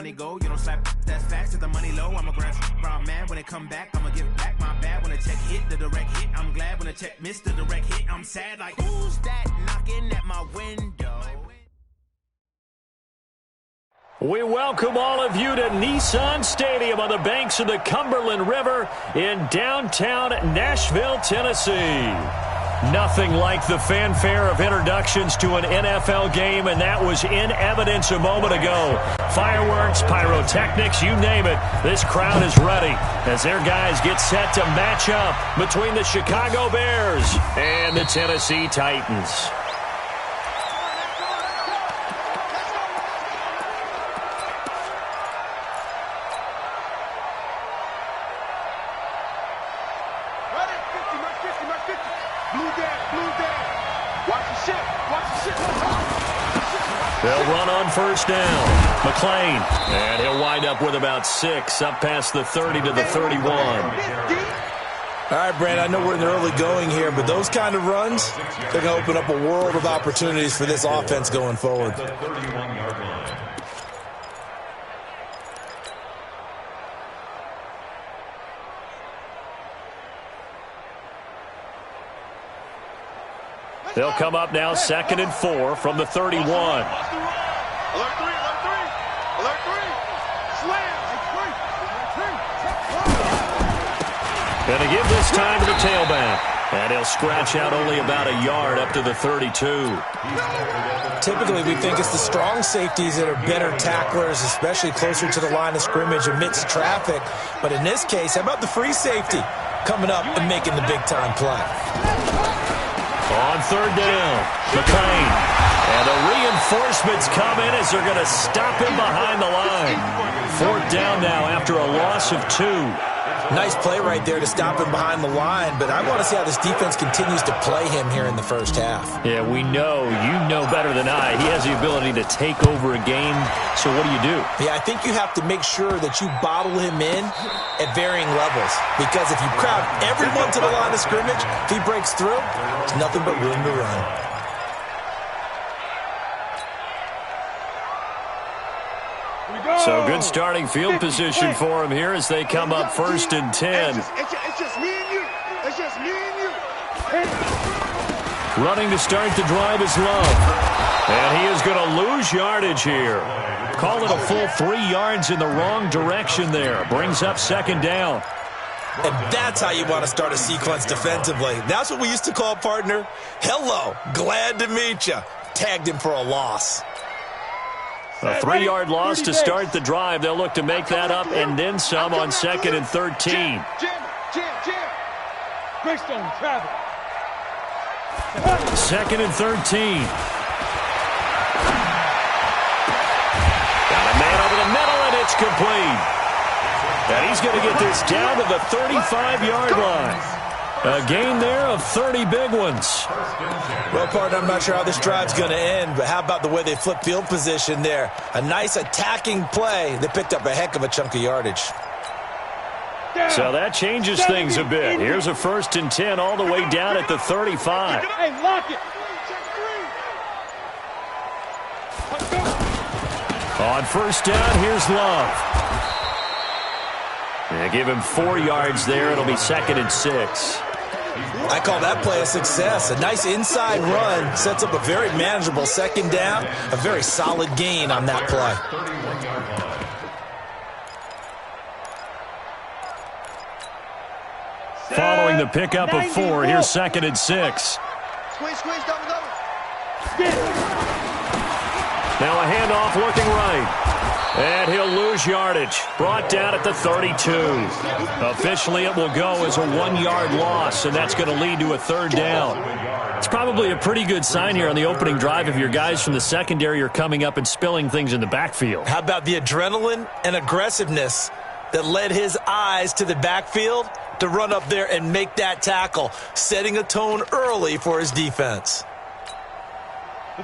money go. You don't slap that's fast to the money low. I'm a grand round man. When it come back, I'ma give back my bad. When the check hit, the direct hit. I'm glad when the check missed the direct hit. I'm sad like, who's that knocking at my window? We welcome all of you to Nissan Stadium on the banks of the Cumberland River in downtown Nashville, Tennessee. Nothing like the fanfare of introductions to an NFL game, and that was in evidence a moment ago. Fireworks, pyrotechnics, you name it. This crowd is ready as their guys get set to match up between the Chicago Bears and the Tennessee Titans. They'll run on first down. McLean, and he'll wind up with about 6, up past the 30 to the 31. All right, Brand, I know we're in the early going here, but those kind of runs, they're going to open up a world of opportunities for this offense going forward. They'll come up now 2nd and 4 from the 31. Alert 3, slam. And they give this time to the tailback. And he'll scratch out only about a yard up to the 32. Typically, we think it's the strong safeties that are better tacklers, especially closer to the line of scrimmage amidst traffic. But in this case, how about the free safety coming up and making the big-time play? On third down, McLean. And the reinforcements come in as they're going to stop him behind the line. 4th down now after a loss of 2. Nice play right there to stop him behind the line, but I want to see how this defense continues to play him here in the first half. Yeah, we know. You know better than I. He has the ability to take over a game, so what do you do? Yeah, I think you have to make sure that you bottle him in at varying levels, because if you crowd everyone to the line of scrimmage, if he breaks through, there's nothing but room to run. So good starting field position for him here as they come up 1st and 10. It's just me and you. It's just me and you. Running to start the drive is Love. And he is going to lose yardage here. Call it a full 3 yards in the wrong direction there. Brings up 2nd down. And that's how you want to start a sequence defensively. That's what we used to call, partner, hello, glad to meet you. Tagged him for a loss. A 3-yard loss to start the drive. They'll look to make that up and then some on 2nd and 13. Jam. Greystone, travel. 2nd and 13. Got a man over the middle, and it's complete. And he's going to get this down to the 35-yard line. A gain there of 30 big ones. Well, partner, I'm not sure how this drive's going to end, but how about the way they flip field position there? A nice attacking play. They picked up a heck of a chunk of yardage. So that changes things a bit. Here's a 1st and 10 all the way down at the 35. Hey, lock it. On 1st down, here's Love. They give him 4 yards there. It'll be 2nd and 6. I call that play a success. A nice inside run sets up a very manageable 2nd down. A very solid gain on that play. Following the pickup of 4, here's 2nd and 6. Squeeze, double. Now a handoff looking right. And he'll lose yardage. Brought down at the 32. Officially, it will go as a 1-yard loss, and that's going to lead to a 3rd down. It's probably a pretty good sign here on the opening drive if your guys from the secondary are coming up and spilling things in the backfield. How about the adrenaline and aggressiveness that led his eyes to the backfield to run up there and make that tackle, setting a tone early for his defense.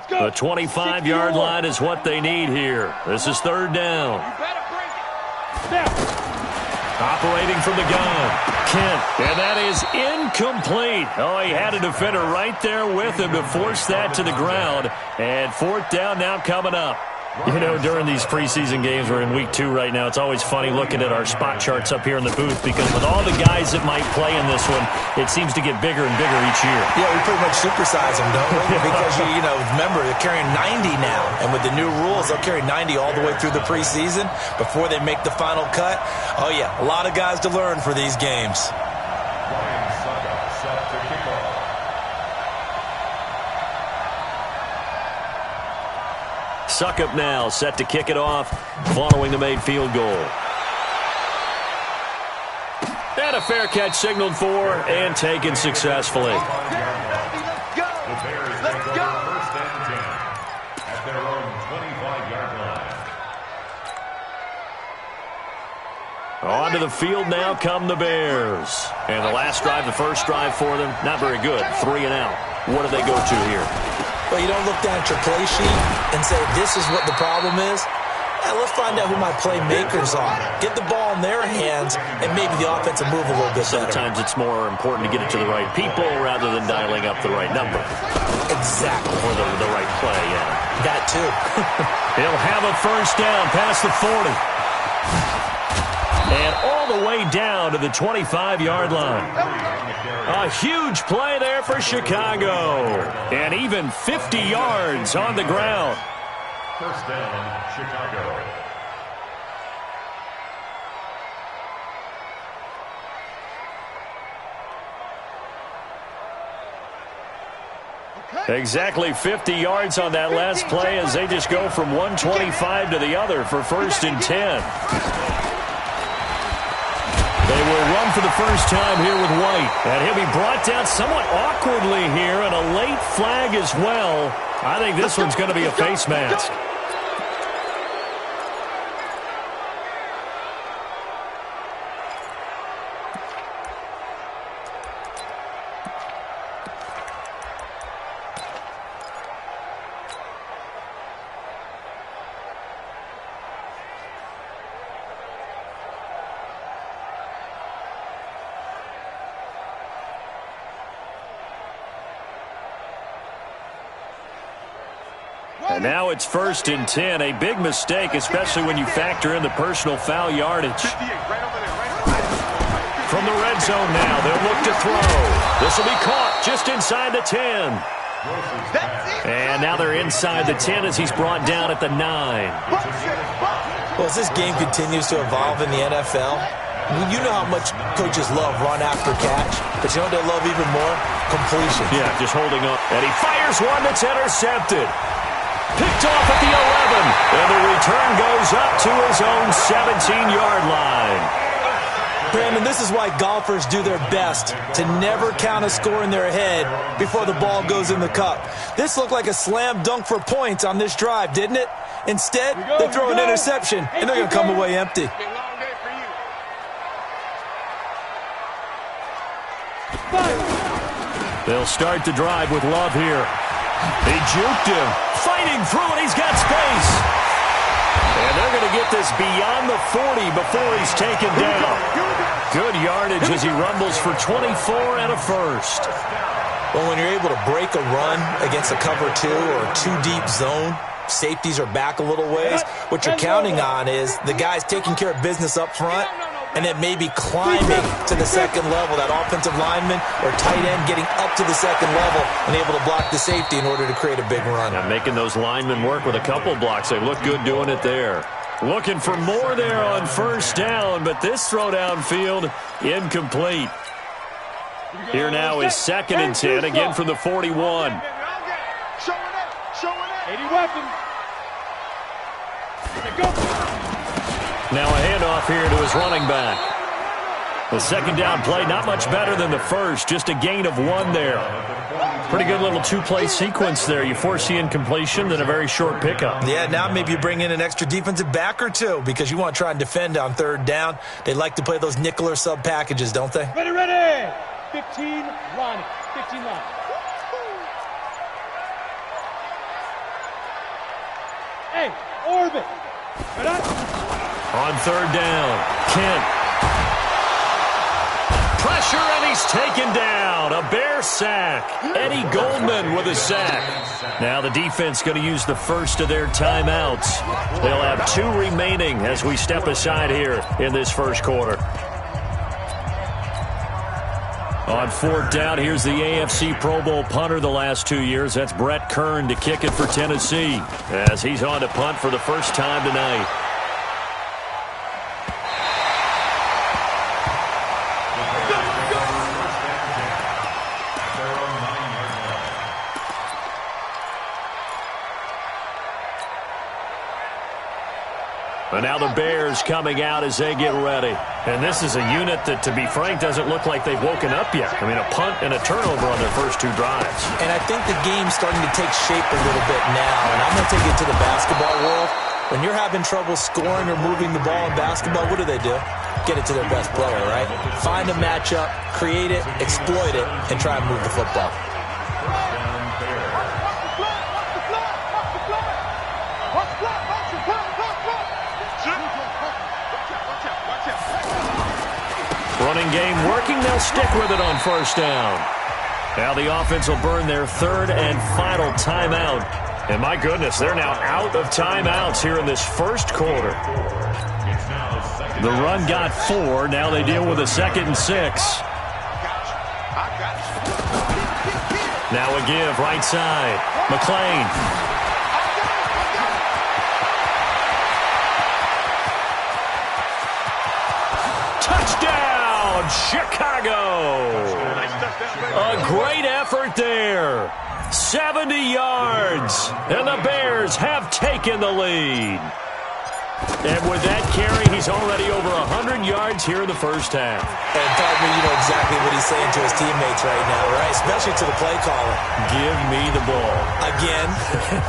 The 25-yard line is what they need here. This is 3rd down. Operating from the gun, Kent, and that is incomplete. Oh, he had a defender right there with him to force that to the ground. And 4th down now coming up. You know, during these preseason games, we're in week 2 right now, it's always funny looking at our spot charts up here in the booth because with all the guys that might play in this one, it seems to get bigger and bigger each year. Yeah, we pretty much supersize them, don't we? Because, you know, remember, they're carrying 90 now. And with the new rules, they'll carry 90 all the way through the preseason before they make the final cut. Oh, yeah, a lot of guys to learn for these games. Suckup now, set to kick it off, following the made field goal. And a fair catch signaled for and taken successfully. Let's go! Let's go! First and 10 at their own 25-yard line. Onto the field now come the Bears. And the last drive, the first drive for them, not very good. 3 and out. What do they go to here? Well, you don't look down at your play sheet and say, this is what the problem is. Let's find out who my playmakers are. Get the ball in their hands, and maybe the offense will move a little bit better. Sometimes it's more important to get it to the right people rather than dialing up the right number. Exactly. Or the right play, yeah. That, too. He'll have a first down past the 40. And all the way down to the 25-yard line. A huge play there for Chicago. And even 50 yards on the ground. First down, Chicago. Exactly 50 yards on that last play as they just go from 125 to the other for first and 10. They will run for the first time here with White. And he'll be brought down somewhat awkwardly here, and a late flag as well. I think this one's going to be a face mask. And now it's first and 10. A big mistake, especially when you factor in the personal foul yardage. From the red zone now, they'll look to throw. This will be caught just inside the 10. And now they're inside the 10 as he's brought down at the 9. Well, as this game continues to evolve in the NFL, you know how much coaches love run after catch, but you know what they love even more? Completion. Yeah, just holding up. And he fires one that's intercepted. Picked off at the 11, and the return goes up to his own 17-yard line. Brandon, this is why golfers do their best to never count a score in their head before the ball goes in the cup. This looked like a slam dunk for points on this drive, didn't it? Instead, they throw an interception, and they're going to come away empty. They'll start the drive with Love here. He juked him, fighting through, and he's got space. And they're going to get this beyond the 40 before he's taken down. Good yardage as he rumbles for 24 and a first. Well, when you're able to break a run against a cover 2 or 2-deep zone, safeties are back a little ways. What you're counting on is the guys taking care of business up front and then maybe climbing to the second level, that offensive lineman or tight end getting up to the second level and able to block the safety in order to create a big run. And making those linemen work with a couple blocks. They look good doing it there. Looking for more there on first down, but this throw downfield incomplete. Here now is second and 10, again from the 41. Showing it. 80 weapons. Now a handoff here to his running back. The second down play, not much better than the first, just a gain of 1 there. Pretty good little 2-play sequence there. You force the incompletion, then a very short pickup. Yeah, now maybe you bring in an extra defensive back or 2 because you want to try and defend on third down. They like to play those nickel or sub packages, don't they? Ready. 15 line. 15 line. Hey, orbit. On third down, Kent. pressure, and he's taken down. A Bear sack. Eddie Goldman with a sack. Now the defense going to use the first of their timeouts. They'll have 2 remaining as we step aside here in this first quarter. On 4th down, here's the AFC Pro Bowl punter the last 2 years. That's Brett Kern to kick it for Tennessee as he's on to punt for the first time tonight. And now the Bears coming out as they get ready. And this is a unit that, to be frank, doesn't look like they've woken up yet. I mean, a punt and a turnover on their first 2 drives. And I think the game's starting to take shape a little bit now. And I'm going to take it to the basketball world. When you're having trouble scoring or moving the ball in basketball, what do? Get it to their best player, right? Find a matchup, create it, exploit it, and try and move the football. Running game working. They'll stick with it on 1st down. Now the offense will burn their 3rd and final timeout. And my goodness, they're now out of timeouts here in this first quarter. The run got 4. Now they deal with a 2nd and 6. Now a give right side. McClain. Touchdown, Chicago. A great effort there. 70 yards, and the Bears have taken the lead. And with that carry, he's already over 100 yards here in the first half. And pardon me, you know exactly what he's saying to his teammates right now, right? Especially to the play caller. Give me the ball. Again,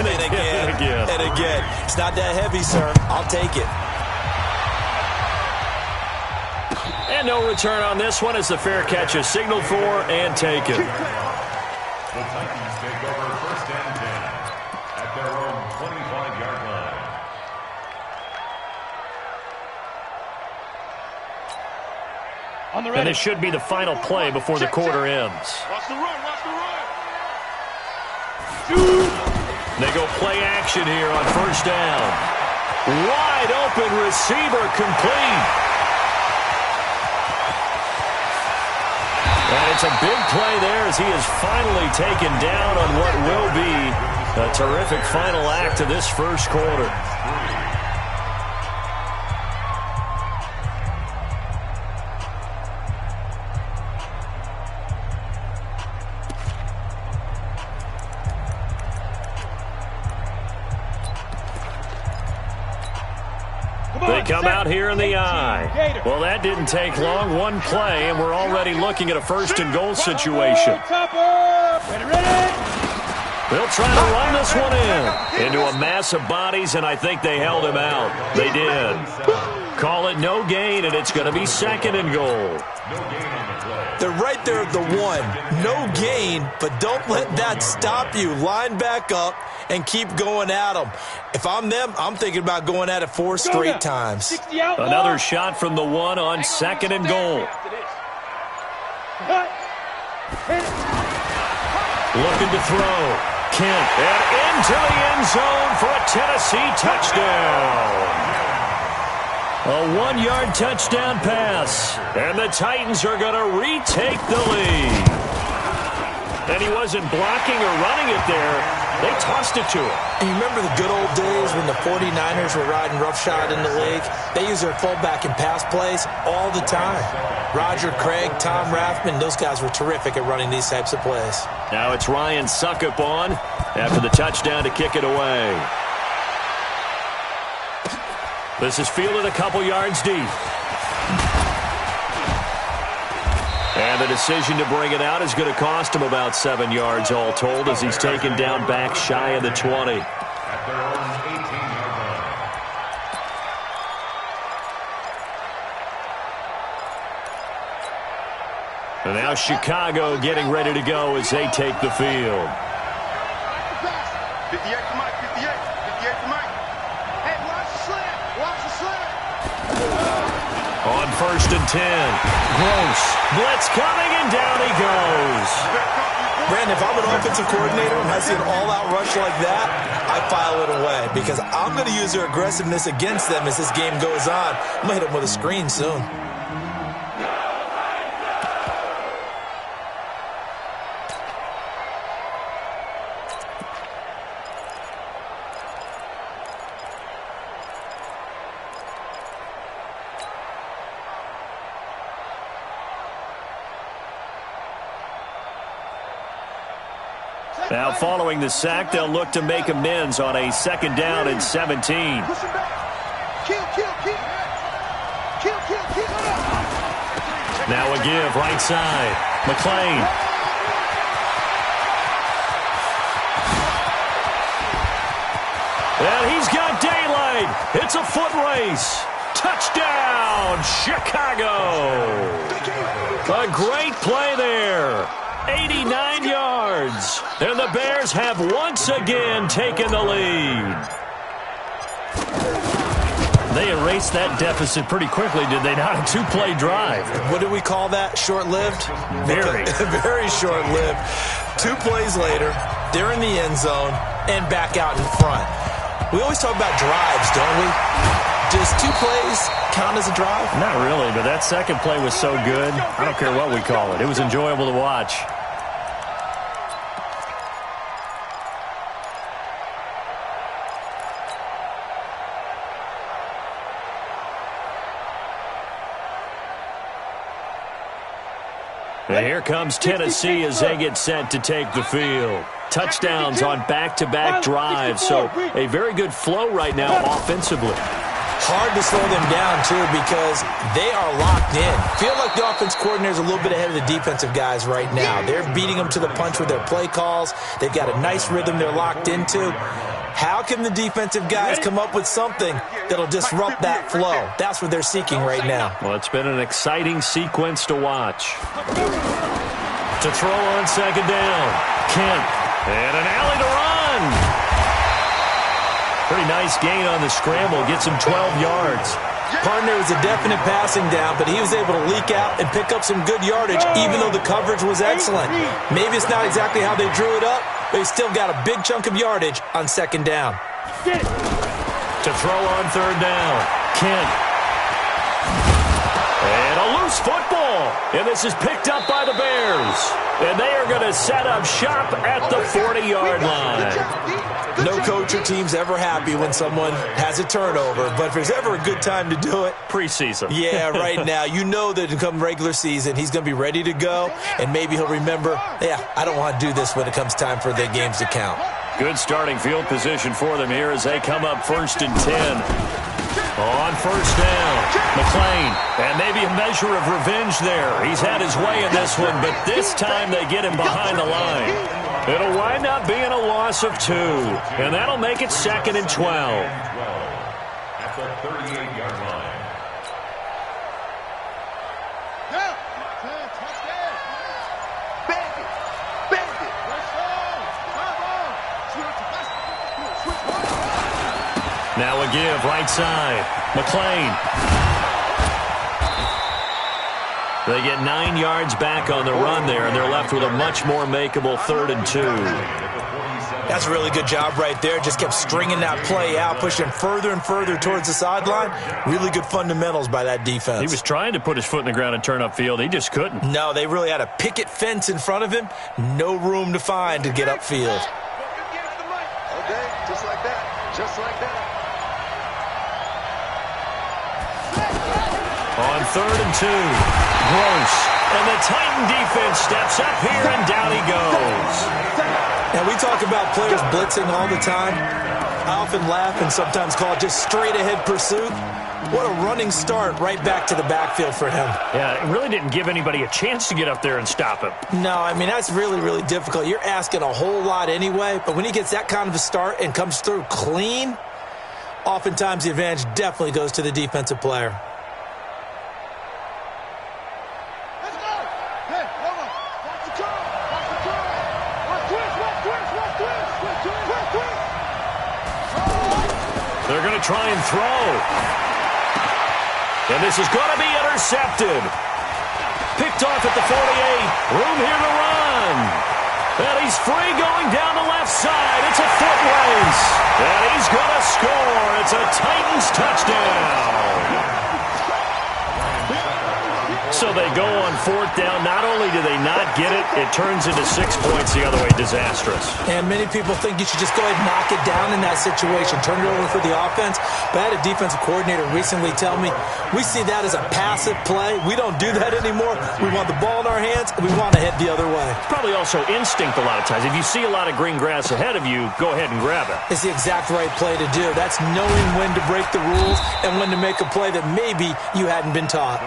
and again, and again. It's not that heavy, sir. I'll take it. And no return on this one as the fair catch is signaled for and taken. The Titans take over 1st and 10 at their own 25-yard line. And it should be the final play before the quarter ends. Watch the run, watch the run. They go play action here on 1st down. Wide open receiver complete. And it's a big play there as he is finally taken down on what will be a terrific final act of this first quarter. They come out here in the eye. Well, that didn't take long. One play, and we're already looking at a 1st and goal situation. They'll try to run this one into a mass of bodies, and I think they held him out. They did. Call it no gain, and it's going to be 2nd and goal. They're right there at the 1. No gain, but don't let that stop you. Line back up and keep going at them. If I'm them, I'm thinking about going at it 4 straight times. Another shot from the 1 on 2nd and goal. Looking to throw. Kent, and into the end zone for a Tennessee touchdown. A 1-yard touchdown pass, and the Titans are going to retake the lead. And he wasn't blocking or running it there. They tossed it to him. And you remember the good old days when the 49ers were riding roughshod in the league? They used their fullback in pass plays all the time. Roger Craig, Tom Rathman, those guys were terrific at running these types of plays. Now it's Ryan Suckup on after the touchdown to kick it away. This is fielded a couple yards deep. And the decision to bring it out is going to cost him about 7 yards all told as he's taken down back shy of the 20. At their own 18-yard line. And now Chicago getting ready to go as they take the field. 58 to Mike, 58 to Mike. Hey, watch the slant, watch the slant. On 1st and 10. Gross. Blitz coming, and down he goes. Brandon, if I'm an offensive coordinator and I see an all-out rush like that, I file it away because I'm going to use their aggressiveness against them as this game goes on. I'm going to hit them with a screen soon. Now, following the sack, they'll look to make amends on a 2nd down and 17. Now a give, right side. McClain. And he's got daylight. It's a foot race. Touchdown, Chicago. A great play there. 89 yards. And the Bears have once again taken the lead. They erased that deficit pretty quickly, did they not? A 2-play drive. What do we call that? Short-lived? Very. Very short-lived. 2 plays later, they're in the end zone and back out in front. We always talk about drives, don't we? Does 2 plays count as a drive? Not really, but that second play was so good. I don't care what we call it. It was enjoyable to watch. And here comes Tennessee as they get set to take the field. Touchdowns on back-to-back drives, so a very good flow right now offensively. Hard to slow them down, too, because they are locked in. Feel like the offense coordinator is a little bit ahead of the defensive guys right now. They're beating them to the punch with their play calls. They've got a nice rhythm they're locked into. How can the defensive guys come up with something that'll disrupt that flow? That's what they're seeking right now. Well, it's been an exciting sequence to watch. To throw on 2nd down. Kent. And an alley to run. Pretty nice gain on the scramble. Gets him 12 yards. Partner was a definite passing down, but he was able to leak out and pick up some good yardage, even though the coverage was excellent. Maybe it's not exactly how they drew it up, but he still got a big chunk of yardage on 2nd down. To throw on 3rd down. Kent. And a loose football. And this is picked up by the Bears. And they are going to set up shop at the 40-yard line. No coach or team's ever happy when someone has a turnover, but if there's ever a good time to do it, preseason. Yeah, right now. You know that come regular season, he's going to be ready to go, and maybe he'll remember, yeah, I don't want to do this when it comes time for the games to count. Good starting field position for them here as they come up 1st and 10. On 1st down, McClain, and maybe a measure of revenge there. He's had his way in this one, but this time they get him behind the line. It'll wind up being a loss of 2, and that'll make it 2nd and 12. At the 38-yard line. Now a give, right side. McClain. They get 9 yards back on the run there, and they're left with a much more makeable 3rd and 2. That's a really good job right there. Just kept stringing that play out, pushing further and further towards the sideline. Really good fundamentals by that defense. He was trying to put his foot in the ground and turn upfield. He just couldn't. No, they really had a picket fence in front of him. No room to find to get upfield. Okay, just like that. Just like that. On 3rd and 2, Gross. And the Titan defense steps up here, and down he goes. Now, we talk about players blitzing all the time. I often laugh and sometimes call it just straight-ahead pursuit. What a running start right back to the backfield for him. Yeah, it really didn't give anybody a chance to get up there and stop him. No, I mean, that's really, really difficult. You're asking a whole lot anyway, but when he gets that kind of a start and comes through clean, oftentimes the advantage definitely goes to the defensive player. They're going to try and throw. And this is going to be intercepted. Picked off at the 48. Room here to run. And he's free going down the left side. It's a foot race. And he's going to score. It's a Titans touchdown. So they go on 4th down. Not only do they not get it, it turns into 6 points the other way. Disastrous. And many people think you should just go ahead and knock it down in that situation. Turn it over for the offense. But I had a defensive coordinator recently tell me, we see that as a passive play. We don't do that anymore. We want the ball in our hands, and we want to head the other way. It's probably also instinct a lot of times. If you see a lot of green grass ahead of you, go ahead and grab it. It's the exact right play to do. That's knowing when to break the rules and when to make a play that maybe you hadn't been taught.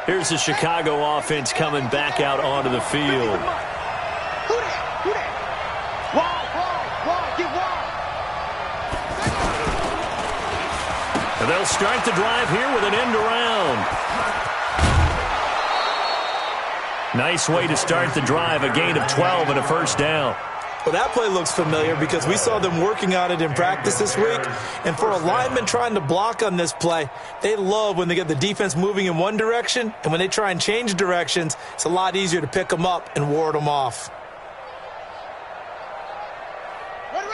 Here's the Chicago offense coming back out onto the field. And they'll start the drive here with an end around. Nice way to start the drive, a gain of 12 and a first down. Well, that play looks familiar because we saw them working on it in practice this week. And for a lineman trying to block on this play, they love when they get the defense moving in one direction. And when they try and change directions, it's a lot easier to pick them up and ward them off.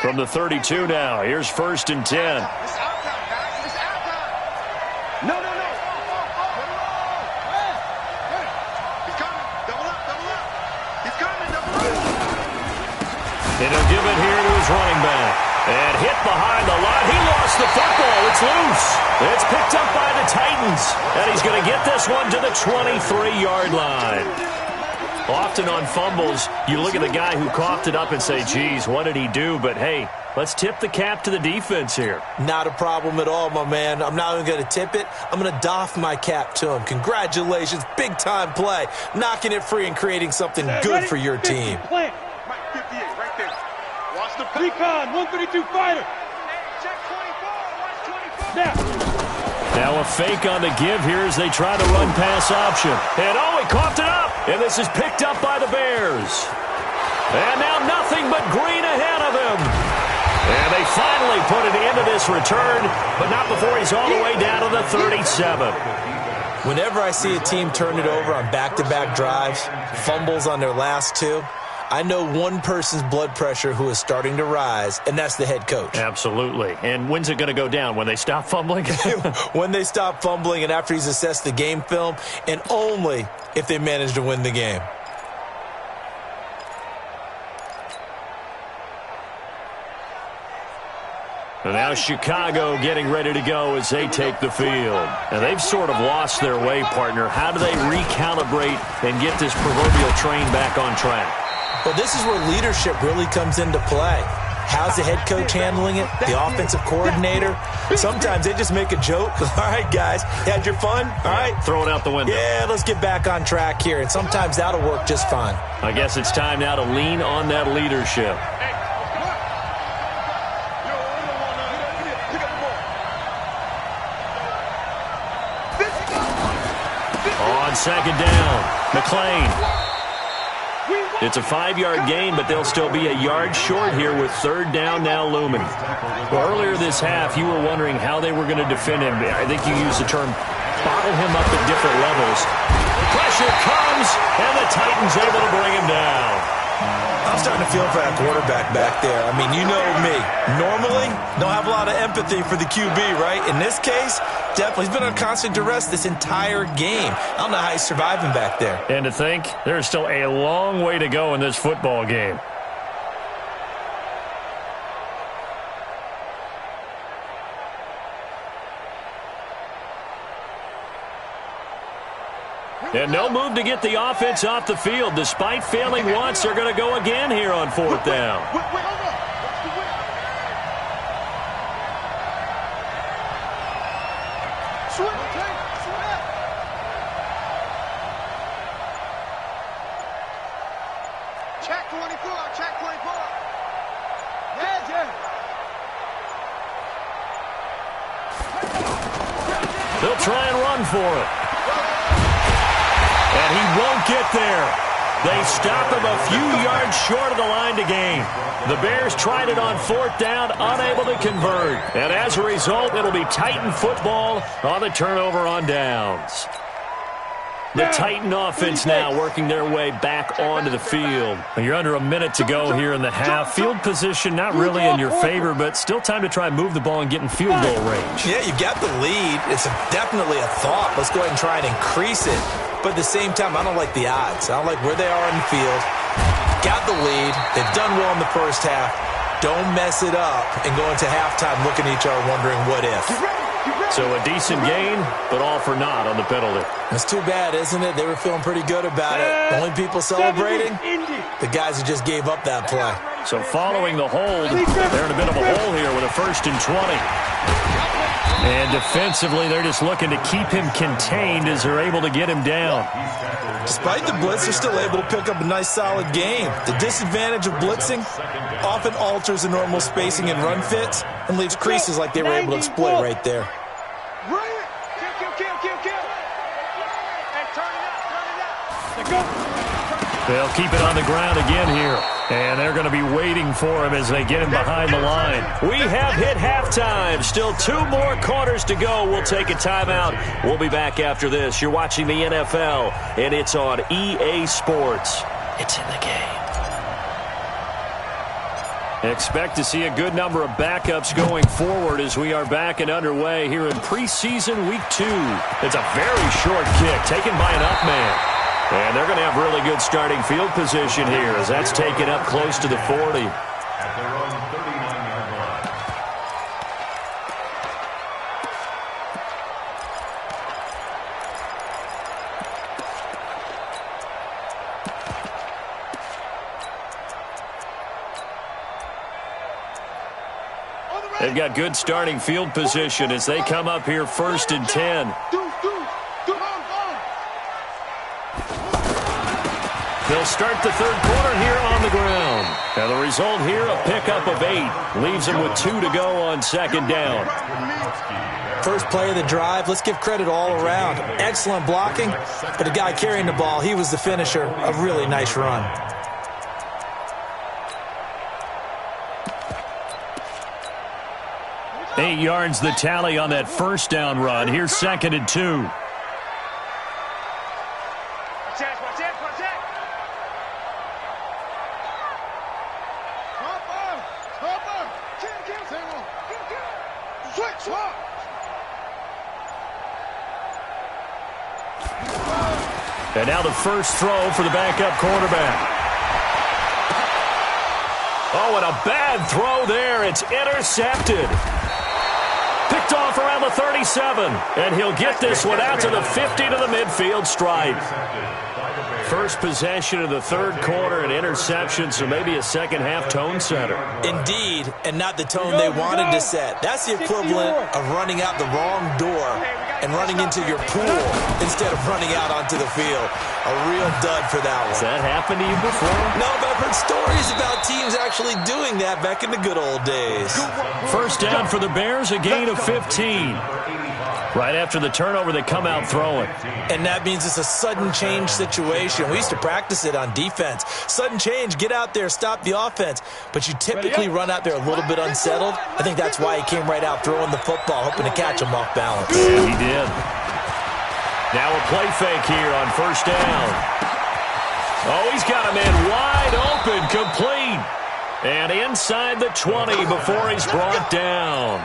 From the 32 now, here's 1st and 10. And he'll give it here to his running back. And hit behind the line. He lost the football. It's loose. It's picked up by the Titans. And he's going to get this one to the 23-yard line. Often on fumbles, you look at the guy who coughed it up and say, geez, what did he do? But, hey, let's tip the cap to the defense here. Not a problem at all, my man. I'm not even going to tip it. I'm going to doff my cap to him. Congratulations. Big-time play. Knocking it free and creating something good for your team. Recon, 132 fighter. Check 24, Now a fake on the give here as they try to run pass option. And oh, he coughed it up. And this is picked up by the Bears. And now nothing but green ahead of him. And they finally put an end to this return, but not before he's all the way down to the 37. Whenever I see a team turn it over on back-to-back drives, fumbles on their last two, I know one person's blood pressure who is starting to rise, and that's the head coach. Absolutely. And when's it going to go down? When they stop fumbling? When they stop fumbling and after he's assessed the game film, and only if they manage to win the game. And now Chicago getting ready to go as they take the field. And they've sort of lost their way, partner. How do they recalibrate and get this proverbial train back on track? Well, this is where leadership really comes into play. How's the head coach handling it? The offensive coordinator? Sometimes they just make a joke. All right, guys, you had your fun? All right. Throw it out the window. Yeah, let's get back on track here. And sometimes that'll work just fine. I guess it's time now to lean on that leadership. On 2nd down, McLean. It's a 5-yard gain, but they'll still be a yard short here with 3rd down now looming. Well, earlier this half, you were wondering how they were going to defend him. I think you used the term bottle him up at different levels. Pressure comes, and the Titans able to bring him down. I'm starting to feel for that quarterback back there. I mean, you know me. Normally, don't have a lot of empathy for the QB, right? In this case, definitely. He's been on constant duress this entire game. I don't know how he's surviving back there. And to think, there's still a long way to go in this football game. And no move to get the offense off the field. Despite failing once, they're going to go again here on 4th down. Check 24, check 24. They'll try and run for it. quite get there. They stop him a few yards short of the line to gain. The Bears tried it on 4th down, unable to convert. And as a result, it'll be Titan football on the turnover on downs. The Titan offense now working their way back onto the field. You're under a minute to go here in the half. Field position not really in your favor, but still time to try and move the ball and get in field goal range. Yeah, you got the lead. It's definitely a thought. Let's go ahead and try and increase it. But at the same time, I don't like the odds. I don't like where they are on the field. Got the lead. They've done well in the first half. Don't mess it up and go into halftime looking at each other wondering what if. So a decent gain, but all for naught on the penalty. That's too bad, isn't it? They were feeling pretty good about it. The only people celebrating, the guys who just gave up that play. So following the hold, they're in a bit of a hole here with a 1st and 20. And defensively, they're just looking to keep him contained as they're able to get him down. Despite the blitz, they're still able to pick up a nice, solid game. The disadvantage of blitzing often alters the normal spacing and run fits and leaves creases like they were able to exploit right there. They'll keep it on the ground again here. And they're going to be waiting for him as they get him behind the line. We have hit halftime. Still 2 more quarters to go. We'll take a timeout. We'll be back after this. You're watching the NFL, and it's on EA Sports. It's in the game. Expect to see a good number of backups going forward as we are back and underway here in preseason week 2. It's a very short kick taken by an up man. And they're going to have really good starting field position here as that's taken up close to the 40. At their own 39-yard line. They've got good starting field position as they come up here 1st and 10. They'll start the 3rd quarter here on the ground. And the result here, a pickup of 8. Leaves them with 2 to go on 2nd down. First play of the drive, let's give credit all around. Excellent blocking, but the guy carrying the ball, he was the finisher. A really nice run. Eight yards the tally on that 1st down run. Here's 2nd and 2. And now the first throw for the backup quarterback. Oh, and a bad throw there. It's intercepted. Picked off around the 37. And he'll get this one out to the 50 to the midfield stripe. First possession of the 3rd quarter, an interception, so maybe a second-half tone setter. Indeed, and not the tone they wanted to set. That's the equivalent of running out the wrong door and running into your pool instead of running out onto the field. A real dud for that one. Has that happened to you before? No, but I've heard stories about teams actually doing that back in the good old days. First down for the Bears, a gain of 15. Right after the turnover, they come out throwing. And that means it's a sudden change situation. We used to practice it on defense. Sudden change, get out there, stop the offense. But you typically run out there a little bit unsettled. I think that's why he came right out throwing the football, hoping to catch him off balance. Yeah, he did. Now a play fake here on 1st down. Oh, he's got a man wide open, complete. And inside the 20 before he's brought down.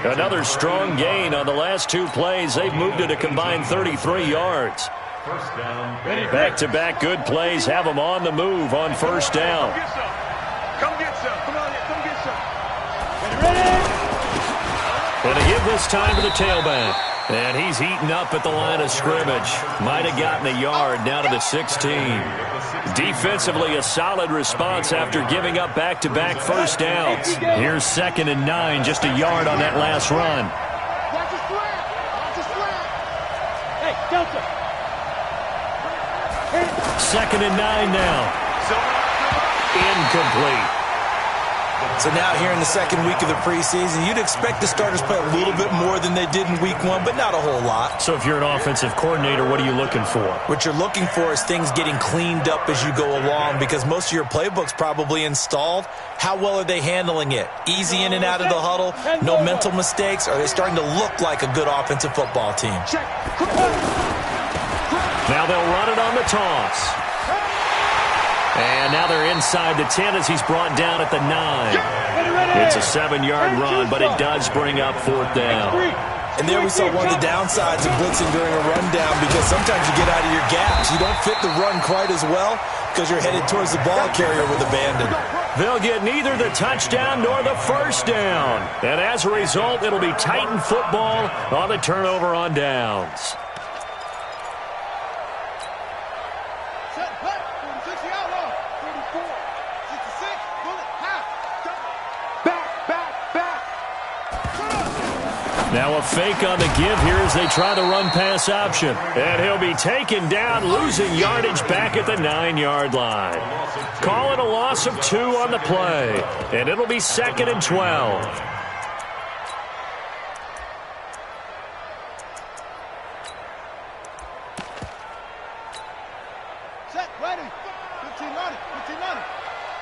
Another strong gain on the last 2 plays. They've moved it a combined 33 yards. Back-to-back good plays have them on the move on 1st down. Come get some. Come on, come get some. And they give this time to the tailback. And he's eaten up at the line of scrimmage. Might have gotten a yard down to the 16. Defensively, a solid response after giving up back-to-back 1st downs. Here's 2nd and 9, just a yard on that last run. Hey, Delta. 2nd and 9 now. Incomplete. So now here in the second week of the preseason, you'd expect the starters play a little bit more than they did in week 1, but not a whole lot. So if you're an offensive coordinator, what are you looking for? What you're looking for is things getting cleaned up as you go along, because most of your playbook's probably installed. How well are they handling it? Easy in and out of the huddle? No mental mistakes? Are they starting to look like a good offensive football team? Now they'll run it on the toss. And now they're inside the 10 as he's brought down at the 9. It's a 7-yard run, but it does bring up 4th down. And there we saw one of the downsides of blitzing during a rundown, because sometimes you get out of your gaps. You don't fit the run quite as well because you're headed towards the ball carrier with abandon. They'll get neither the touchdown nor the first down. And as a result, it'll be Titan football on the turnover on downs. Now a fake on the give here as they try the run-pass option. And he'll be taken down, losing yardage back at the 9-yard line. Call it a loss of 2 on the play. And it'll be 2nd and 12. Set, ready. 15 running, 15 running.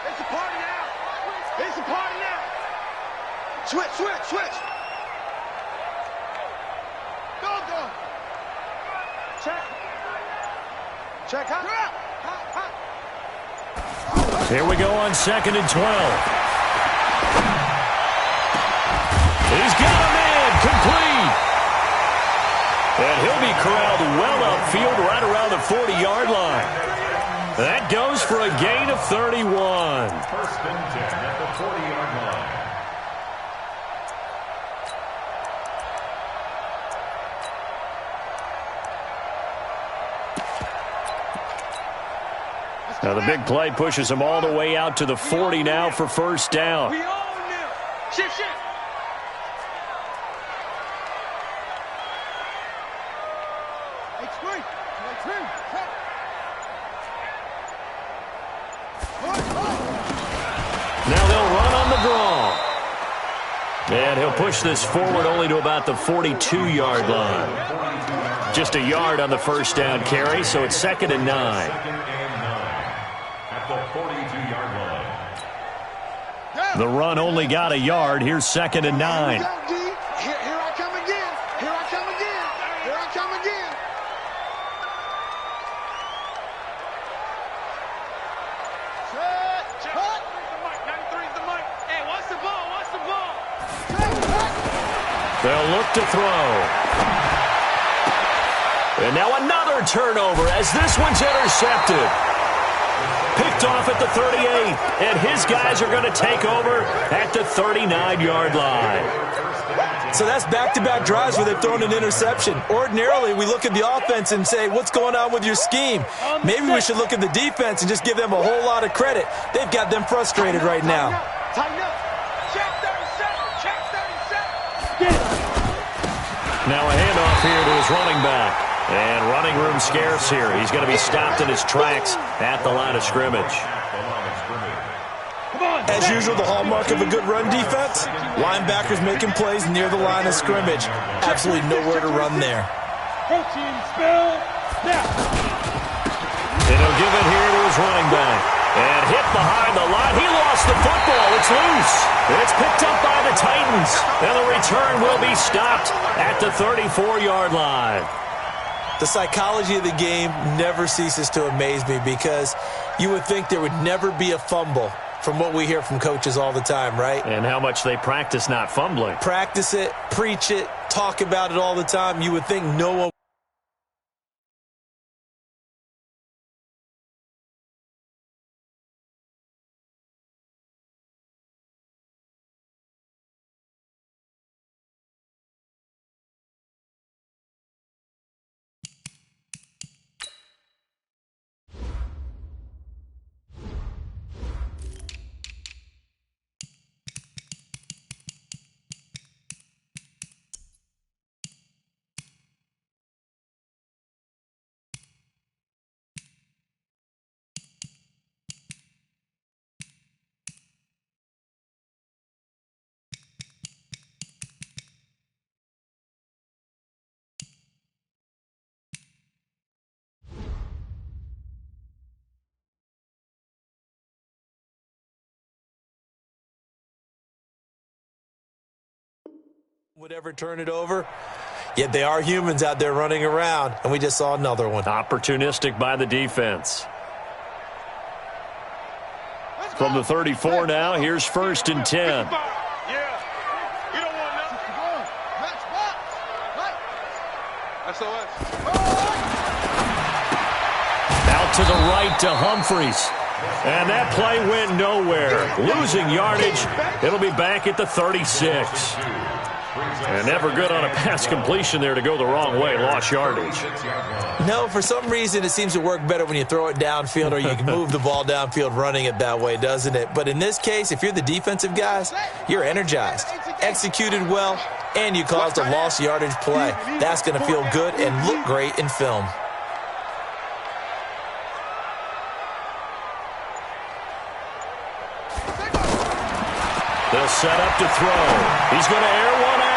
It's a party now. It's a party now. Switch, switch, switch. Go. Check. Check, hot. Here we go on 2nd and 12. He's got a man, complete. And he'll be corralled well upfield right around the 40-yard line. That goes for a gain of 31. 1st and 10 at the 40-yard line. Now the big play pushes him all the way out to the 40 now for 1st down. We own them. Shift. Now they'll run on the draw. And he'll push this forward only to about the 42-yard line. Just a yard on the 1st down carry, so it's 2nd and 9. 2nd and 9 at the 42-yard line. The run only got a yard. Here's 2nd and 9. Here I come again. Here I come again. Here I come again. Set. Cut. 93's the mic. Hey, what's the ball? What's the ball? They'll look to throw. And now another turnover as this one's intercepted. Picked off at the 38, and his guys are going to take over at the 39-yard line. So that's back-to-back drives where they've thrown an interception. Ordinarily, we look at the offense and say, what's going on with your scheme? Maybe we should look at the defense and just give them a whole lot of credit. They've got them frustrated right now. Tighten up. Check 37. Check 37. Now a handoff here to his running back. And running room scarce here. He's going to be stopped in his tracks at the line of scrimmage. As usual, the hallmark of a good run defense, linebackers making plays near the line of scrimmage. Absolutely nowhere to run there. Protein spill. Now. And he'll give it here to his running back. And hit behind the line. He lost the football. It's loose. It's picked up by the Titans. And the return will be stopped at the 34-yard line. The psychology of the game never ceases to amaze me, because you would think there would never be a fumble from what we hear from coaches all the time, right? And how much they practice not fumbling. Practice it, preach it, talk about it all the time. You would think no one would ever turn it over. Yet they are humans out there running around, and we just saw another one. Opportunistic by the defense. From the 34 now, here's 1st and 10. Out to the right to Humphries. And that play went nowhere. Losing yardage. It'll be back at the 36. And never good on a pass completion there to go the wrong way. Lost yardage. No, for some reason it seems to work better when you throw it downfield or you can move the ball downfield running it that way, doesn't it? But in this case, if you're the defensive guys, you're energized, executed well, and you caused a lost yardage play. That's going to feel good and look great in film. They'll set up to throw. He's going to air one out.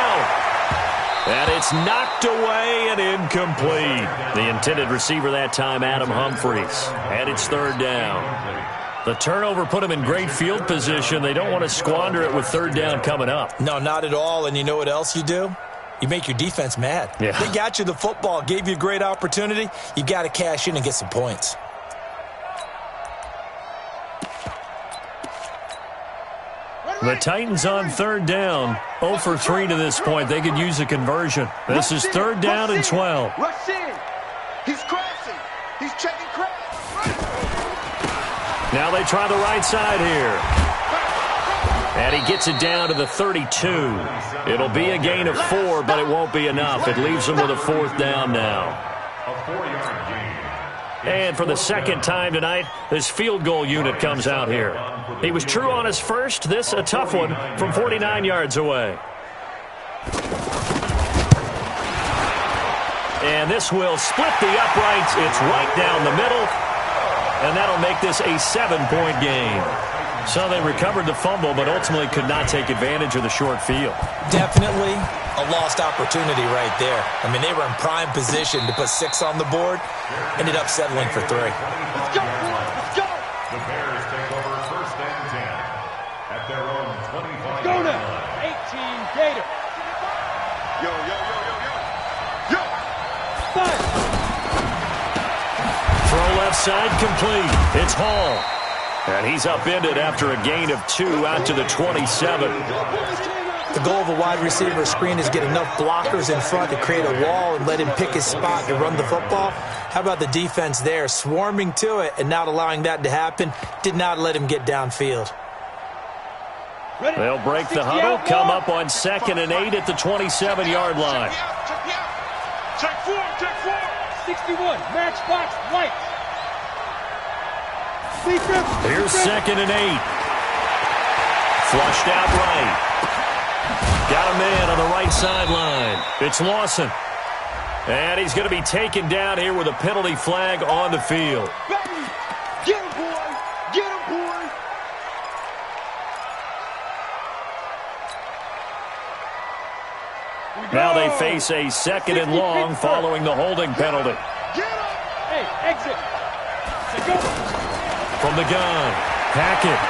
And it's knocked away and incomplete. The intended receiver that time, Adam Humphries. And it's 3rd down. The turnover put him in great field position. They don't want to squander it with 3rd down coming up. No, not at all. And you know what else you do? You make your defense mad. Yeah. They got you the football, gave you a great opportunity. You got to cash in and get some points. The Titans on 3rd down. 0 for 3 to this point. They could use a conversion. This is 3rd down and 12. Rush in. He's crashing. He's checking crash. Now they try the right side here. And he gets it down to the 32. It'll be a gain of 4, but it won't be enough. It leaves them with a 4th down now. A 4-yard gain. And for the 2nd time tonight, this field goal unit comes out here. He was true on his first. This a tough one from 49 yards away. And this will split the uprights. It's right down the middle. And that'll make this a 7-point game. So they recovered the fumble, but ultimately could not take advantage of the short field. Definitely a lost opportunity right there. I mean, they were in prime position to put 6 on the board. Ended up settling for 3. Let's go, let's go. The Bears take over 1st and 10 at their own 25. Go now. 18 Gator. Yo, yo, yo, yo, yo. Yo. Fire. Throw left side complete. It's Hall. And he's upended after a gain of 2 out to the 27. The goal of a wide receiver screen is get enough blockers in front to create a wall and let him pick his spot to run the football. How about the defense there, swarming to it and not allowing that to happen? Did not let him get downfield. They'll break the huddle, come up on 2nd and 8 at the 27-yard line. Check 4, check 4. 61, matchbox, right. Here's 2nd and 8. Flushed out right. Got a man on the right sideline. It's Lawson. And he's going to be taken down here with a penalty flag on the field. Get him, boy. Get him, boy. Now they face a 2nd and long following the holding penalty. Get him. Hey, exit. Go. From the gun, Hackett.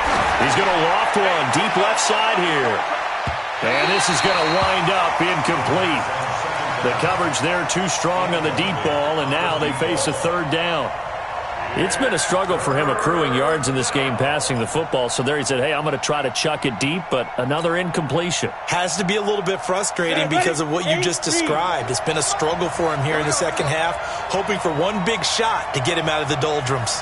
He's going to loft one deep left side here. And this is going to wind up incomplete. The coverage there too strong on the deep ball, and now they face a 3rd down. It's been a struggle for him accruing yards in this game passing the football, so there he said, hey, I'm going to try to chuck it deep, but another incompletion. Has to be a little bit frustrating because of what you just described. It's been a struggle for him here in the 2nd half, hoping for one big shot to get him out of the doldrums.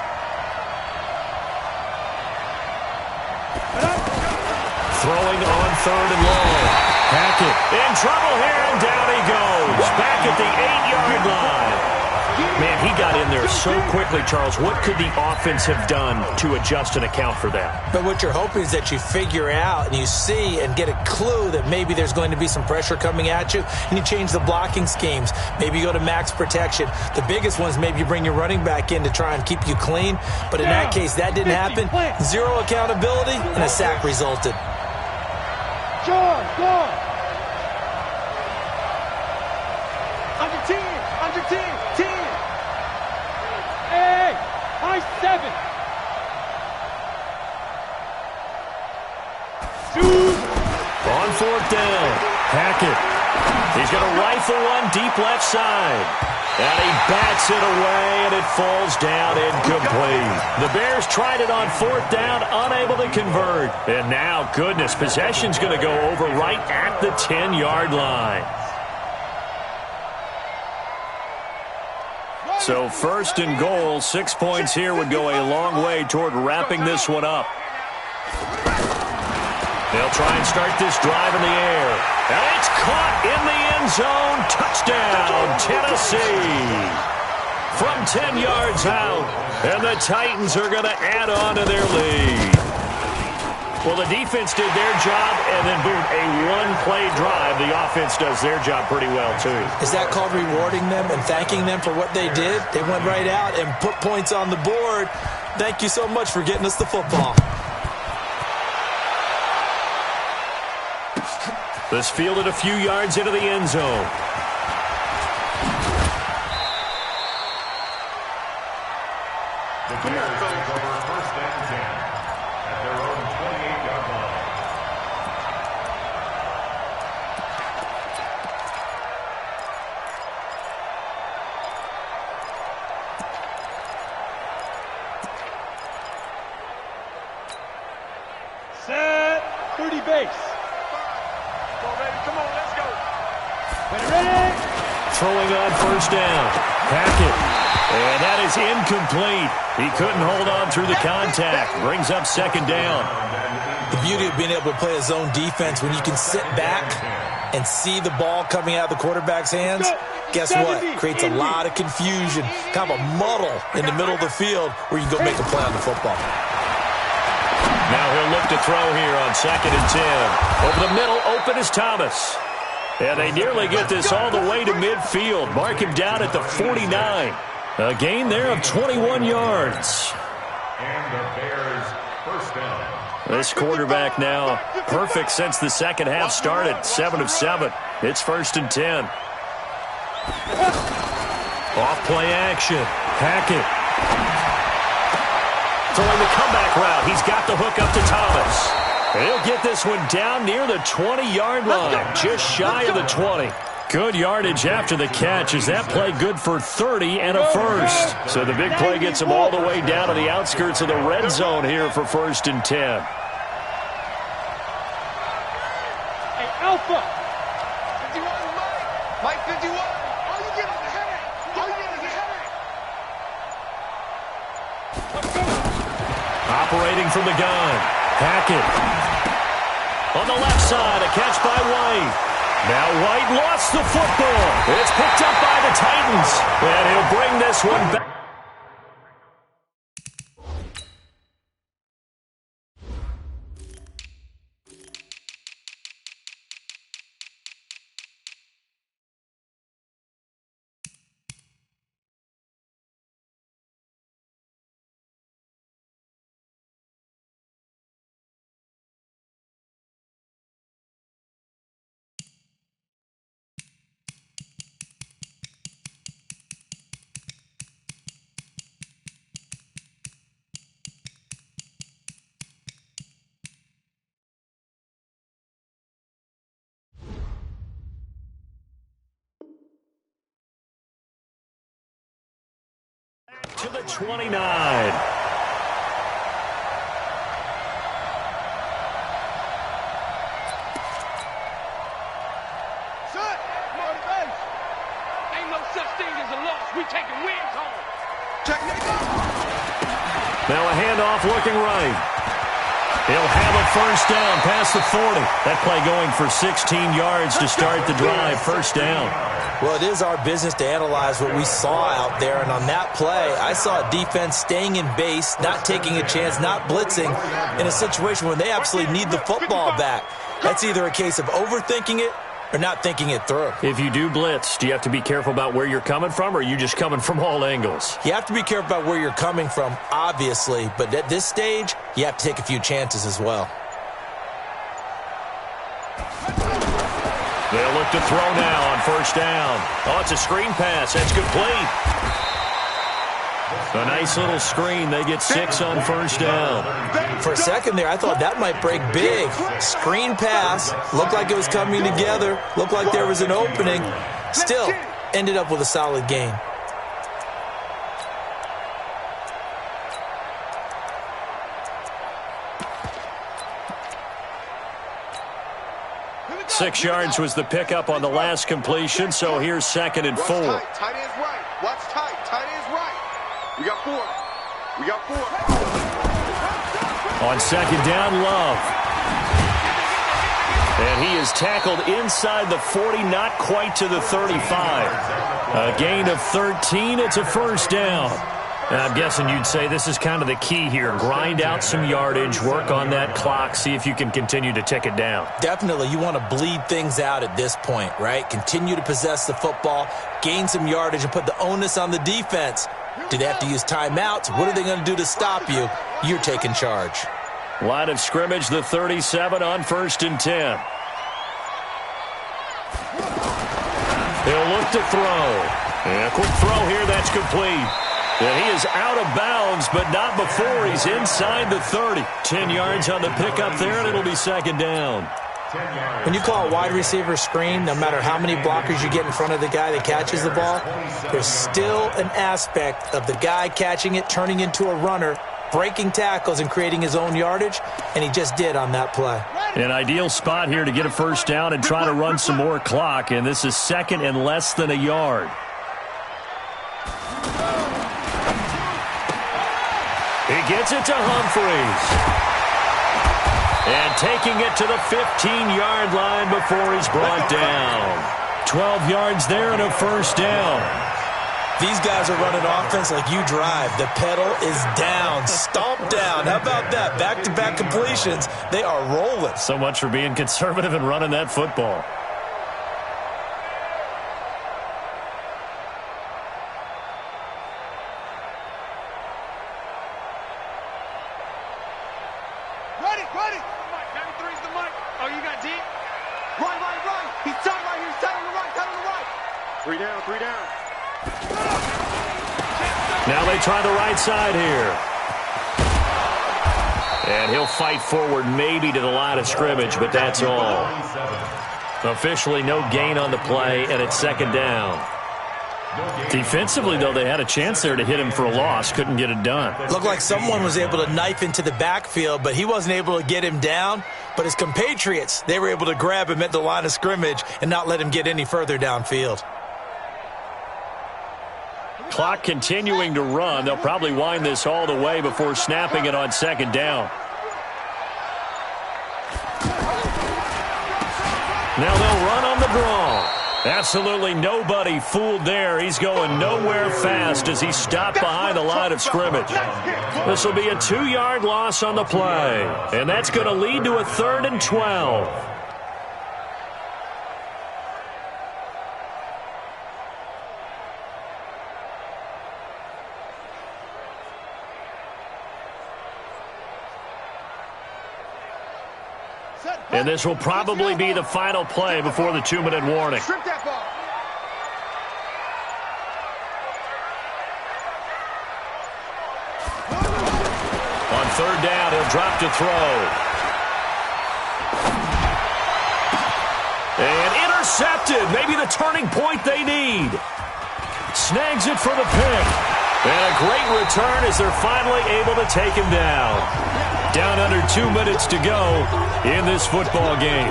Throwing on 3rd and long. Hackett in trouble here, and down he goes. Back at the 8-yard line. Man, he got in there so quickly, Charles. What could the offense have done to adjust and account for that? But what you're hoping is that you figure out and you see and get a clue that maybe there's going to be some pressure coming at you, and you change the blocking schemes. Maybe you go to max protection. The biggest one is maybe you bring your running back in to try and keep you clean. But in that case, that didn't happen. 0 accountability, and a sack resulted. John, go! Under 10, under 10, 10. Hey, high 7. On 4th down, Hackett He's going to rifle one deep left side. And he bats it away, and it falls down incomplete. The Bears tried it on 4th down, unable to convert. And now, goodness, possession's going to go over right at the 10-yard line. So 1st and goal, 6 points here would go a long way toward wrapping this one up. They'll try and start this drive in the air. And it's caught in the end zone. Touchdown, Tennessee. From 10 yards out. And the Titans are going to add on to their lead. Well, the defense did their job, and then, boom, a one-play drive. The offense does their job pretty well, too. Is that called rewarding them and thanking them for what they did? They went right out and put points on the board. Thank you so much for getting us the football. This fielded a few yards into the end zone. The Bears take over 1st and 10 at their own 28-yard line. Set. 30 base. Come on, let's go. Ready? Throwing on 1st down. Hackett. And that is incomplete. He couldn't hold on through the contact. Brings up 2nd down. The beauty of being able to play a zone defense, when you can sit back and see the ball coming out of the quarterback's hands, guess what? Creates a lot of confusion, kind of a muddle in the middle of the field where you can go make a play on the football. Now he'll look to throw here on 2nd and 10. Over the middle, open is Thomas. And they nearly get this all the way to midfield. Mark him down at the 49. A gain there of 21 yards. And the Bears 1st down. This quarterback now perfect since the second half started. 7 of 7. It's 1st and 10. Off play action. Hackett. Throwing the comeback route. He's got the hook up to Thomas. And he'll get this one down near the 20-yard line. Just shy of the 20. Good yardage after the catch. Is that play good for 30 and a first? So the big play gets him all the way down to the outskirts of the red zone here for 1st and 10. Hey, Alpha. 51, Mike 51. All you get is a headache. All you get is a headache. Operating from the gun. Hackett. On the left side, a catch by White. Now White lost the football. It's picked up by the Titans. And he'll bring this one back. To the 29. Ain't no such thing as a loss. We taking wins home. Now a handoff looking right. He'll have a first down past the 40. That play going for 16 yards to start the drive. First down. Well, it is our business to analyze what we saw out there, and on that play, I saw a defense staying in base, not taking a chance, not blitzing, in a situation when they absolutely need the football back. That's either a case of overthinking it or not thinking it through. If you do blitz, do you have to be careful about where you're coming from, or are you just coming from all angles? You have to be careful about where you're coming from, obviously, but at this stage, you have to take a few chances as well. They'll look to throw now on first down. Oh, it's a screen pass. That's complete. A nice little screen. They get 6 on first down. For a second there, I thought that might break big. Screen pass. Looked like it was coming together. Looked like there was an opening. Still, ended up with a solid gain. Six yards was the pickup on the last completion, so here's 2nd and 4. Tight end's right. Watch tight. Tight end's right. We got 4. We got 4. On 2nd down, Love. And he is tackled inside the 40, not quite to the 35. A gain of 13. It's a first down. And I'm guessing you'd say this is kind of the key here. Grind out some yardage, work on that clock, see if you can continue to tick it down. Definitely, you want to bleed things out at this point, right? Continue to possess the football, gain some yardage, and put the onus on the defense. Do they have to use timeouts? What are they going to do to stop you? You're taking charge. Line of scrimmage, the 37 on 1st and 10. He'll look to throw. And a quick throw here, that's complete. And he is out of bounds, but not before he's inside the 30. 10 yards on the pickup there, and it'll be 2nd down. When you call a wide receiver screen, no matter how many blockers you get in front of the guy that catches the ball, there's still an aspect of the guy catching it, turning into a runner, breaking tackles and creating his own yardage, and he just did on that play. An ideal spot here to get a first down and try to run some more clock, and this is 2nd and less than a yard. He gets it to Humphreys. And taking it to the 15-yard line before he's brought down. 12 yards there and a first down. These guys are running offense like you drive. The pedal is down, stomp down. How about that? Back-to-back completions. They are rolling. So much for being conservative and running that football. Ready. 93's the mic. Oh, you got deep? Right. He's tight right here. He's tight on the right. 3 down. Now they try the right side here. And he'll fight forward maybe to the line of scrimmage, but that's all. Officially no gain on the play, and it's 2nd down. Defensively, though, they had a chance there to hit him for a loss. Couldn't get it done. Looked like someone was able to knife into the backfield, but he wasn't able to get him down. But his compatriots, they were able to grab him at the line of scrimmage and not let him get any further downfield. Clock continuing to run. They'll probably wind this all the way before snapping it on 2nd down. Now they'll run on the draw. Absolutely nobody fooled there. He's going nowhere fast as he's stopped behind the line of scrimmage. This will be a 2-yard loss on the play. And that's going to lead to a 3rd and 12. And this will probably be the final play before the 2-minute warning. Strip that ball. On 3rd down, he'll drop to throw. And intercepted. Maybe the turning point they need. Snags it for the pick. And a great return as they're finally able to take him down. Down under 2 minutes to go in this football game.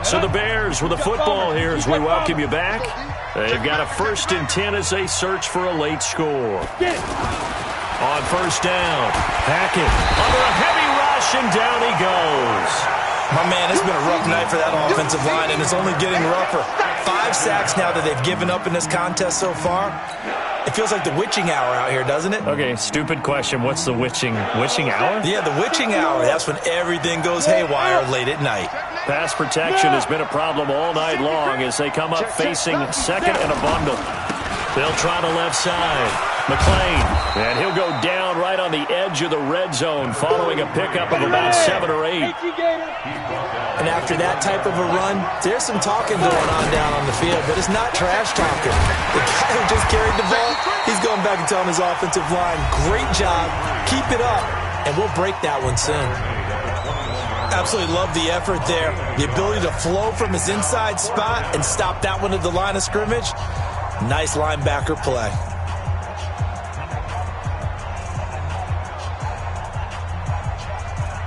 So the Bears with the football here as we welcome you back. They've got a 1st and 10 as they search for a late score. On 1st down, Hackett under a heavy rush, and down he goes. My man, it's been a rough night for that offensive line, and it's only getting rougher. 5 sacks now that they've given up in this contest so far. It feels like the witching hour out here, doesn't it? Okay, stupid question. What's the witching hour? Yeah, the witching hour. That's when everything goes haywire late at night. Pass protection has been a problem all night long as they come up facing second and a bundle. They'll try the left side. McLean, and he'll go down right on the edge of the red zone following a pickup of about 7 or 8. And after that type of a run, there's some talking going on down on the field, but it's not trash talking. The guy who just carried the ball, he's going back and telling his offensive line, great job, keep it up, and we'll break that one soon. Absolutely love the effort there. The ability to flow from his inside spot and stop that one at the line of scrimmage. Nice linebacker play.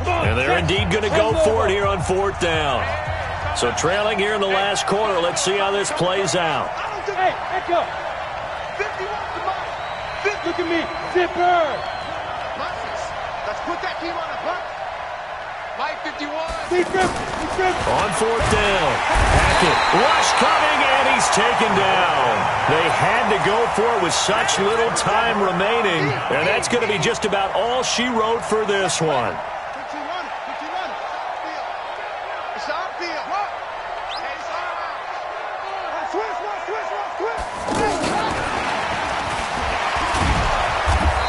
And they're indeed going to go for it here on 4th down. So trailing here in the last quarter. Let's see how this plays out. Hey, echo. 51, come on. Look at me. Zipper. Let's put that team on the punt. Mike 51. On 4th down. Hackett. Rush coming, and he's taken down. They had to go for it with such little time remaining. And that's going to be just about all she wrote for this one.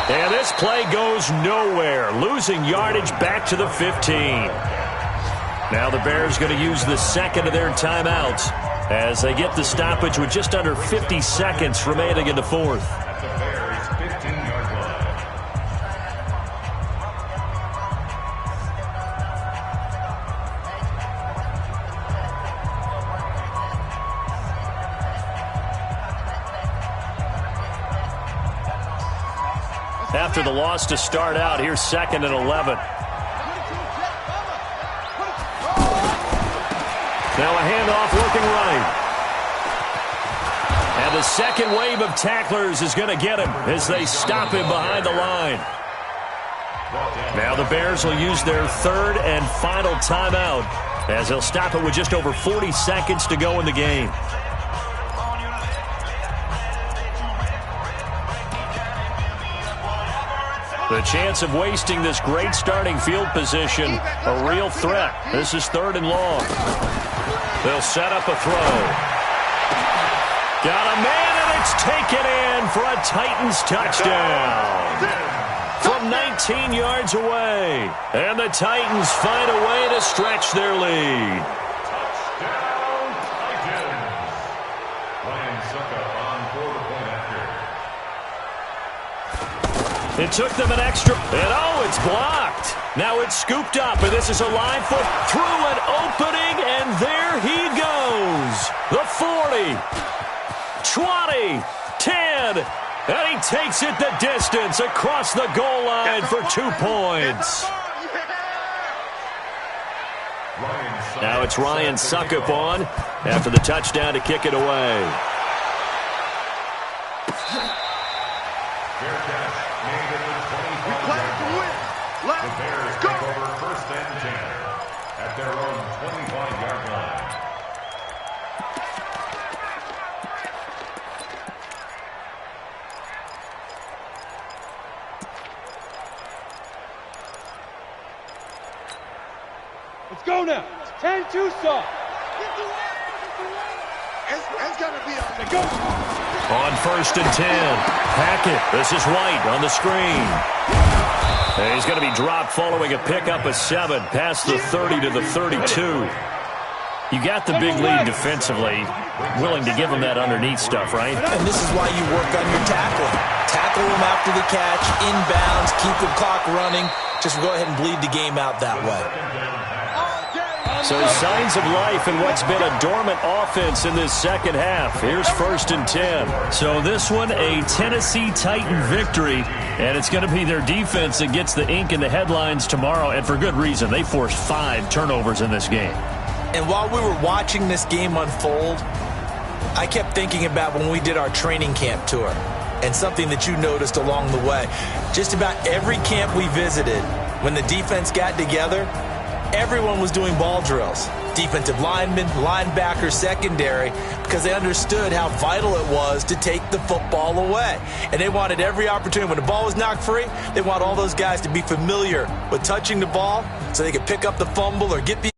And this play goes nowhere, losing yardage back to the 15. Now the Bears going to use the second of their timeouts as they get the stoppage with just under 50 seconds remaining in the 4th. At the Bears' 15-yard line. After the loss to start out, here's 2nd and 11. Now a handoff looking right. And the second wave of tacklers is going to get him as they stop him behind the line. Now the Bears will use their 3rd and final timeout as they'll stop it with just over 40 seconds to go in the game. The chance of wasting this great starting field position, a real threat. This is 3rd and long. They'll set up a throw. Got a man, and it's taken in for a Titans touchdown. From 19 yards away. And the Titans find a way to stretch their lead. Touchdown, Titans. Ryan Suckup on for the point after. It took them an extra, and oh, it's blocked. Now it's scooped up, and this is a line foot through an opening, and there he goes. The 40, 20, 10, and he takes it the distance across the goal line for 2 points. Now it's Ryan Suckup on after the touchdown to kick it away. The Bears take over 1st and 10 at their own 25-yard line. Let's go now. 10-2 soft. It's going to be on. Go. On 1st and 10, Hackett. This is White on the screen. And he's going to be dropped following a pickup of 7 past the 30 to the 32. You got the big lead defensively, willing to give him that underneath stuff, right? And this is why you work on your tackling. Tackle them after the catch, inbounds, keep the clock running. Just go ahead and bleed the game out that way. So signs of life in what's been a dormant offense in this second half. Here's 1st and 10. So this one, a Tennessee Titan victory, and it's going to be their defense that gets the ink in the headlines tomorrow, and for good reason. They forced 5 turnovers in this game. And while we were watching this game unfold, I kept thinking about when we did our training camp tour and something that you noticed along the way. Just about every camp we visited, when the defense got together, everyone was doing ball drills. Defensive linemen, linebackers, secondary, because they understood how vital it was to take the football away. And they wanted every opportunity. When the ball was knocked free, they want all those guys to be familiar with touching the ball so they could pick up the fumble or get the